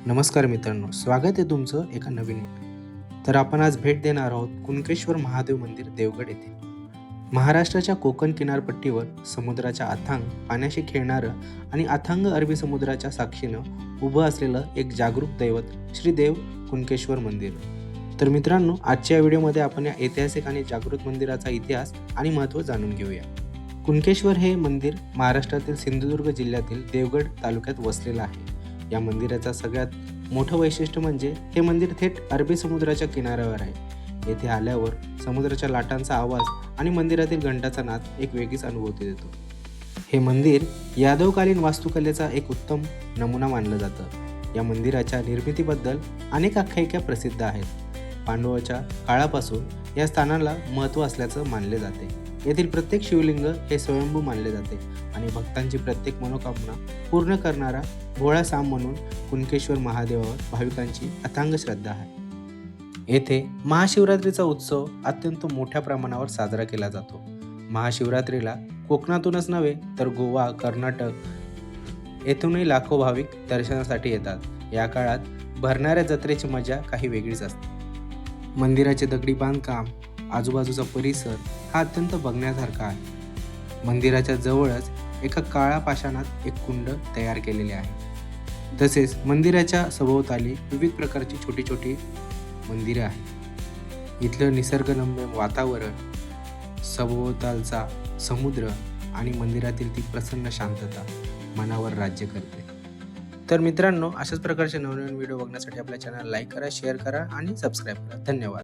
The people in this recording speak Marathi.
नमस्कार मित्रांनो, स्वागत आहे तुमचं एका नवीन तर आपण आज भेट देणार आहोत कुणकेश्वर महादेव मंदिर देवगड येथे. महाराष्ट्राच्या कोकण किनारपट्टीवर समुद्राच्या अथांग पाण्याशी खेळणारं आणि अथांग अरबी समुद्राच्या साक्षीनं उभं असलेलं एक जागरूक दैवत श्री देव कुणकेश्वर मंदिर. तर मित्रांनो, आजच्या व्हिडिओमध्ये आपण या ऐतिहासिक आणि जागृत मंदिराचा इतिहास आणि महत्त्व जाणून घेऊया. कुणकेश्वर हे मंदिर महाराष्ट्रातील सिंधुदुर्ग जिल्ह्यातील देवगड तालुक्यात वसलेलं आहे. या मंदिराचा सगळ्यात मोठं वैशिष्ट्य म्हणजे हे मंदिर थेट अरबी समुद्राच्या किनाऱ्यावर आहे. येथे आल्यावर समुद्राच्या लाटांचा आवाज आणि मंदिरातील घंटाचा नाद एक वेगळीच अनुभूती देतो. हे मंदिर यादवकालीन वास्तुकलेचा एक उत्तम नमुना मानलं जातं. या मंदिराच्या निर्मितीबद्दल अनेक आख्यायिका प्रसिद्ध आहेत. पांडवांच्या काळापासून या स्थानाला महत्त्व असल्याचं मानले जाते. येथील प्रत्येक शिवलिंग हे स्वयंभू मानले जाते आणि भक्तांची प्रत्येक मनोकामना पूर्ण करणारा भोळा साम म्हणून कुणकेश्वर महादेवावर भाविकांची अथांग श्रद्धा आहे. येथे महाशिवरात्रीचा उत्सव अत्यंत मोठ्या प्रमाणावर साजरा केला जातो. महाशिवरात्रीला कोकणातूनच नव्हे तर गोवा, कर्नाटक येथूनही लाखो भाविक दर्शनासाठी येतात. या काळात भरणाऱ्या जत्रेची मजा काही वेगळीच असते. मंदिराचे दगडी बांधकाम, आजूबाजूचा परिसर हा अत्यंत बघण्यासारखा आहे. मंदिराच्या जवळच एका काळ्या पाषाणात एक कुंड तयार केलेले आहे. तसेच मंदिराच्या सभोवताली विविध प्रकारची छोटी छोटी मंदिरे आहेत. इथलं निसर्गरम्य वातावरण, सभोवतालचा समुद्र आणि मंदिरातील ती प्रसन्न शांतता मनावर राज्य करते. तर मित्रांनो, अशाच प्रकारचे नवनवीन व्हिडिओ बघण्यासाठी आपल्या चॅनल लाईक करा, शेअर करा आणि सबस्क्राईब करा. धन्यवाद.